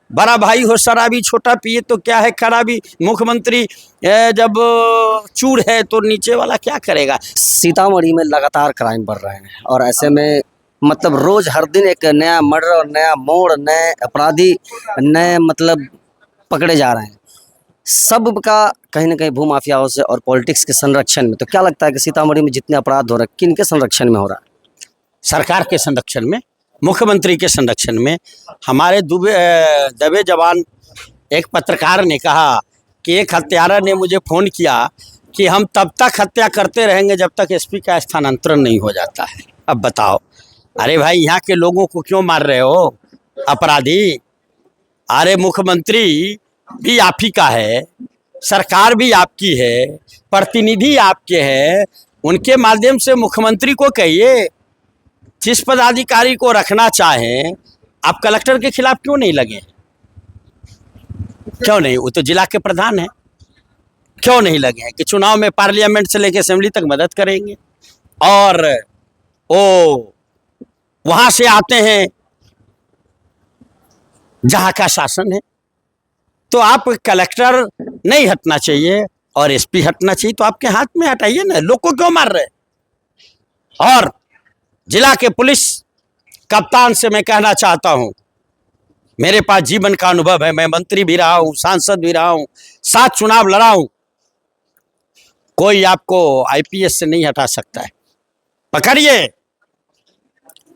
बड़ा भाई हो शराबी, छोटा पिए तो क्या है खराबी। मुख्यमंत्री जब चूर है तो नीचे वाला क्या करेगा। सीतामढ़ी में लगातार क्राइम बढ़ रहे हैं और ऐसे में मतलब रोज हर दिन एक नया मर्डर और नया मोड़, नए अपराधी, नए मतलब पकड़े जा रहे हैं। सब का कहीं ना कहीं भूमाफियाओं से और पॉलिटिक्स के संरक्षण में। तो क्या लगता है कि सीतामढ़ी में जितने अपराध हो रहे हैं किन के संरक्षण में हो रहा है? सरकार के संरक्षण में, मुख्यमंत्री के संरक्षण में। हमारे दबे जवान एक पत्रकार ने कहा कि एक हत्यारा ने मुझे फ़ोन किया कि हम तब तक हत्या करते रहेंगे जब तक एसपी का स्थानांतरण नहीं हो जाता है। अब बताओ, अरे भाई यहाँ के लोगों को क्यों मार रहे हो अपराधी। अरे मुख्यमंत्री भी आप ही का है, सरकार भी आपकी है, प्रतिनिधि आपके हैं। उनके माध्यम से मुख्यमंत्री को कहिए, जिस पदाधिकारी को रखना चाहें। आप कलेक्टर के खिलाफ क्यों नहीं लगे? क्यों नहीं? वो तो जिला के प्रधान हैं। क्यों नहीं लगे हैं कि चुनाव में पार्लियामेंट से लेकर असेंबली तक मदद करेंगे? और वो वहां से आते हैं जहां का शासन है। तो आप कलेक्टर नहीं हटना चाहिए और एसपी हटना चाहिए, तो आपके हाथ में हटाइए ना। लोग को क्यों मार रहे? और जिला के पुलिस कप्तान से मैं कहना चाहता हूं, मेरे पास जीवन का अनुभव है, मैं मंत्री भी रहा हूं, सांसद भी रहा हूं, 7 चुनाव लड़ा हूं। कोई आपको आईपीएस से नहीं हटा सकता है। पकड़िए,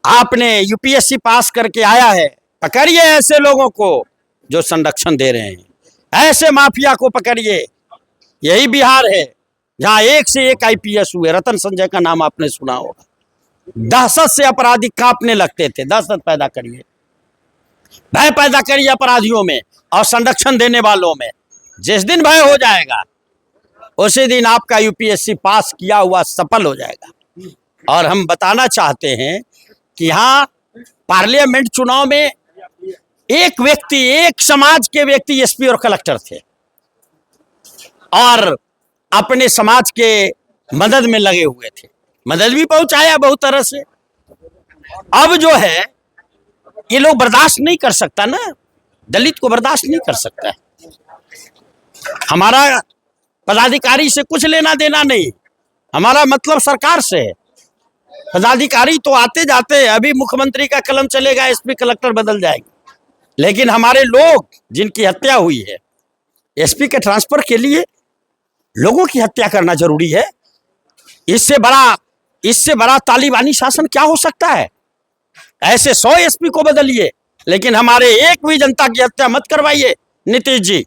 आपने यूपीएससी पास करके आया है, पकड़िए ऐसे लोगों को जो संरक्षण दे रहे हैं, ऐसे माफिया को पकड़िए। यही बिहार है जहां एक से एक आईपीएस हुए। रतन संजय का नाम आपने सुना होगा। दहशत से अपराधी कांपने लगते थे। दहशत पैदा करिए, भय पैदा करिए अपराधियों में और संरक्षण देने वालों में। जिस दिन भय हो जाएगा उसी दिन आपका यूपीएससी पास किया हुआ सफल हो जाएगा। और हम बताना चाहते हैं कि यहाँ पार्लियामेंट चुनाव में एक व्यक्ति, एक समाज के व्यक्ति एसपी और कलेक्टर थे और अपने समाज के मदद में लगे हुए थे। मदद भी पहुंचाया बहुत तरह से। अब जो है ये लोग बर्दाश्त नहीं कर सकता ना, दलित को बर्दाश्त नहीं कर सकता है। हमारा पदाधिकारी से कुछ लेना देना नहीं, हमारा मतलब सरकार से है। पदाधिकारी तो आते जाते, अभी मुख्यमंत्री का कलम चलेगा, एसपी कलेक्टर बदल जाएंगे, लेकिन हमारे लोग जिनकी हत्या हुई है, एसपी के ट्रांसफर के लिए लोगों की हत्या करना जरूरी है। इससे बड़ा तालिबानी शासन क्या हो सकता है? ऐसे 100 एसपी को बदलिए, लेकिन हमारे एक भी जनता की हत्या मत करवाइए। नीतीश जी,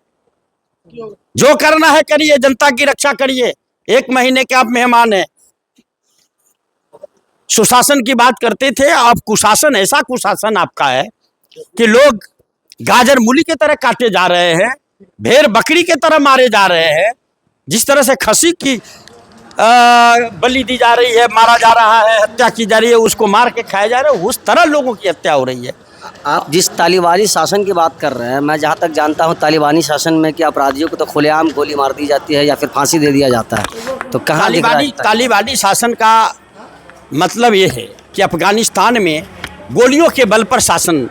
जो करना है करिए, जनता की रक्षा करिए। 1 महीने के आप मेहमान हैं। सुशासन की बात करते थे, आप कुशासन, ऐसा कुशासन आपका है कि लोग गाजर मूली की तरह काटे जा रहे हैं, भेड़ बकरी की तरह मारे जा रहे हैं। जिस तरह से खसी की बलि दी जा रही है, मारा जा रहा है, हत्या की जा रही है, उसको मार के खाया जा रहा है, उस तरह लोगों की हत्या हो रही है। आप जिस तालिबानी शासन की बात कर रहे हैं, मैं जहाँ तक जानता हूँ तालिबानी शासन में कि अपराधियों को तो खुलेआम गोली मार दी जाती है या फिर फांसी दे दिया जाता है। तो कहाँ तालिबानी शासन का मतलब ये है कि अफगानिस्तान में गोलियों के बल पर शासन,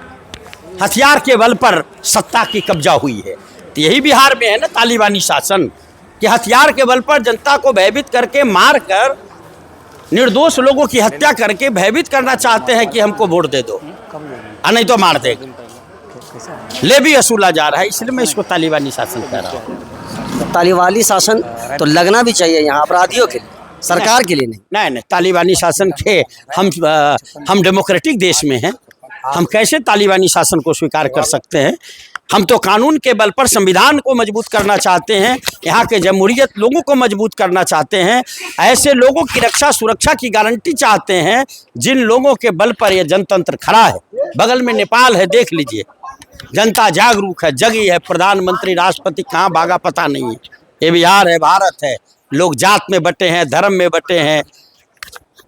हथियार के बल पर सत्ता की कब्जा हुई है। तो यही बिहार में है ना तालिबानी शासन, कि हथियार के बल पर जनता को भयभीत करके, मार कर, निर्दोष लोगों की हत्या करके भयभीत करना चाहते हैं कि हमको वोट दे दो, नहीं तो मार देगा। ले भी वसूला जा रहा है, इसलिए मैं इसको तालिबानी शासन कह रहा हूँ। तालिबानी शासन तो लगना भी चाहिए यहाँ अपराधियों के लिए, सरकार के लिए नहीं। नहीं, तालिबानी शासन के हम डेमोक्रेटिक देश में हैं, हम कैसे तालिबानी शासन को स्वीकार कर सकते हैं? हम तो कानून के बल पर संविधान को मजबूत करना चाहते हैं, यहाँ के जमहूरियत लोगों को मजबूत करना चाहते हैं। ऐसे लोगों की रक्षा सुरक्षा की गारंटी चाहते हैं जिन लोगों के बल पर यह जनतंत्र खड़ा है। बगल में नेपाल है, देख लीजिए, जनता जागरूक है, जगी है। प्रधानमंत्री, राष्ट्रपति कहाँ भागा पता नहीं है। ये बिहार है, भारत है। लोग जात में बटे हैं, धर्म में बटे हैं।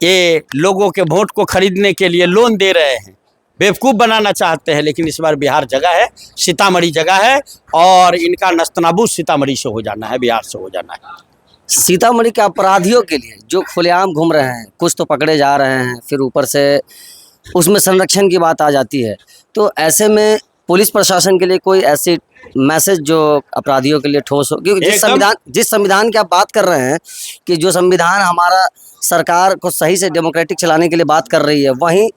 ये लोगों के वोट को खरीदने के लिए लोन दे रहे हैं, बेवकूफ़ बनाना चाहते हैं। लेकिन इस बार बिहार जगह है, सीतामढ़ी जगह है, और इनका नस्तनाबूद सीतामढ़ी से हो जाना है, बिहार से हो जाना है। सीतामढ़ी के अपराधियों के लिए जो खुलेआम घूम रहे हैं, कुछ तो पकड़े जा रहे हैं, फिर ऊपर से उसमें संरक्षण की बात आ जाती है। तो ऐसे में पुलिस प्रशासन के लिए कोई ऐसी मैसेज जो अपराधियों के लिए ठोस हो, क्योंकि जिस संविधान की आप बात कर रहे हैं कि जो संविधान हमारा सरकार को सही से डेमोक्रेटिक चलाने के लिए बात कर रही है, वहीं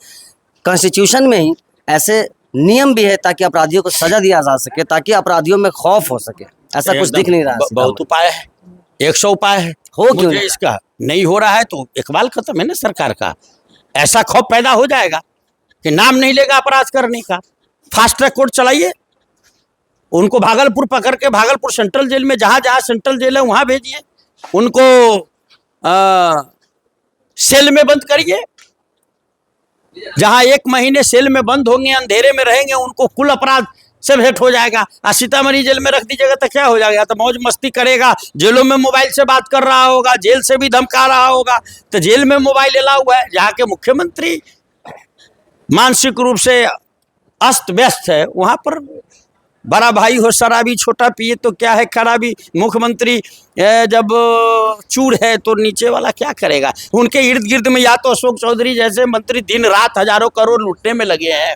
कॉन्स्टिट्यूशन में ही ऐसे नियम भी है ताकि अपराधियों को सजा दिया जा सके, ताकि अपराधियों में खौफ हो सके। ऐसा कुछ दिख नहीं रहा है। बहुत उपाय है, 100 उपाय है। हो क्यों नहीं? इसका नहीं हो रहा है तो इकबाल खत्म है ना सरकार का। ऐसा खौफ पैदा हो जाएगा कि नाम नहीं लेगा अपराध करने का। फास्ट ट्रैक कोर्ट चलाइए, उनको भागलपुर पकड़ के भागलपुर सेंट्रल जेल में, जहां जहां सेंट्रल जेल है वहां भेजिए, उनको सेल में बंद करिए। जहां 1 महीने सेल में बंद होंगे, अंधेरे में रहेंगे, उनको कुल अपराध से भेंट हो जाएगा। सीतामढ़ी जेल में रख दीजिएगा तो क्या हो जाएगा? तो मौज मस्ती करेगा, जेलों में मोबाइल से बात कर रहा होगा, जेल से भी धमका रहा होगा। तो जेल में मोबाइल अलाउ हुआ है। जहाँ के मुख्यमंत्री मानसिक रूप से अस्त व्यस्त है, वहां पर बड़ा भाई हो शराबी, छोटा पिए तो क्या है खराबी। मुख्यमंत्री जब चूर है तो नीचे वाला क्या करेगा? उनके इर्द गिर्द में या तो अशोक चौधरी जैसे मंत्री दिन रात हजारों करोड़ लूटने में लगे हैं,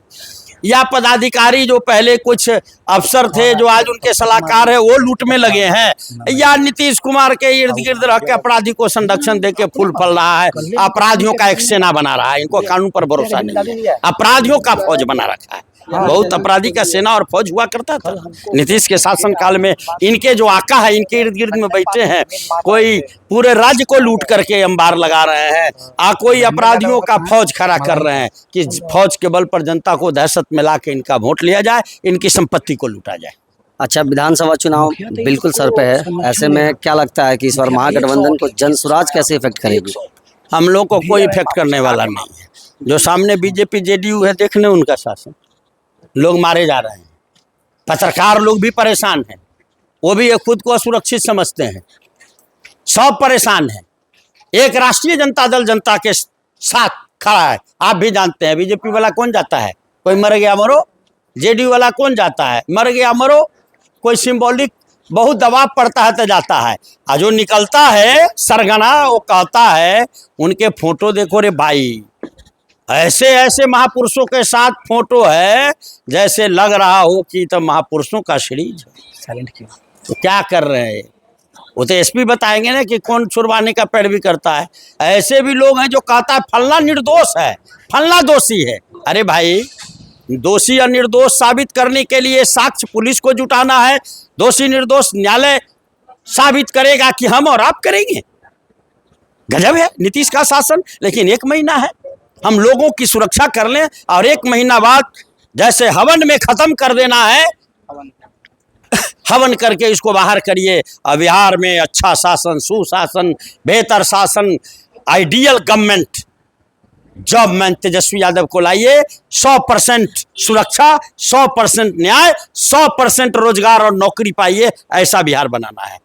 या पदाधिकारी जो पहले कुछ अफसर थे जो आज उनके सलाहकार है वो लूट में लगे हैं, या नीतीश कुमार के इर्द गिर्द रह के अपराधी को संरक्षण देके फूल फल रहा है, अपराधियों का एक सेना बना रहा है। इनको कानून पर भरोसा नहीं है, अपराधियों का फौज बना रखा है। बहुत अपराधी का सेना और फौज हुआ करता था नीतीश के शासन काल में। इनके जो आका है, इनके इर्द गिर्द में बैठे हैं, कोई पूरे राज्य को लूट करके अंबार लगा रहे हैं, कोई अपराधियों का फौज खड़ा कर रहे हैं कि फौज के बल पर जनता को दहशत में ला के इनका वोट लिया जाए, इनकी संपत्ति को लूटा जाए। अच्छा, विधानसभा चुनाव बिल्कुल सर पे है, ऐसे में क्या लगता है कि इस बार महागठबंधन को जनसुराज कैसे इफेक्ट करेगी? हम लोग को कोई इफेक्ट करने वाला नहीं है। जो सामने बीजेपी जेडीयू है, देखने उनका शासन, लोग मारे जा रहे हैं, पत्रकार लोग भी परेशान हैं, वो भी खुद को असुरक्षित समझते हैं, सब परेशान हैं। एक राष्ट्रीय जनता दल जनता के साथ खड़ा है। आप भी जानते हैं बीजेपी वाला कौन जाता है, कोई मर गया मरो, जेडीयू वाला कौन जाता है, मर गया मरो, कोई सिंबॉलिक बहुत दबाव पड़ता है तो जाता है। और जो निकलता है सरगना, वो कहता है, उनके फोटो देखो रे भाई, ऐसे ऐसे महापुरुषों के साथ फोटो है जैसे लग रहा हो कि तो महापुरुषों का सीरीज है। तो क्या कर रहे हैं? वो तो एसपी बताएंगे ना कि कौन छुड़वाने का पैरवी करता है। ऐसे भी लोग हैं जो कहता है फलना निर्दोष है, फलना दोषी है। अरे भाई, दोषी या निर्दोष साबित करने के लिए साक्ष्य पुलिस को जुटाना है, दोषी निर्दोष न्यायालय साबित करेगा कि हम और आप करेंगे। गजब है नीतीश का शासन। लेकिन 1 महीना है, हम लोगों की सुरक्षा कर लें और 1 महीना बाद जैसे हवन में खत्म कर देना है, हवन करके इसको बाहर करिए। और बिहार में अच्छा शासन, सुशासन, बेहतर शासन, आइडियल गवर्नमेंट जॉब में तेजस्वी यादव को लाइए। 100% सुरक्षा, 100% न्याय, 100% रोजगार और नौकरी पाइए, ऐसा बिहार बनाना है।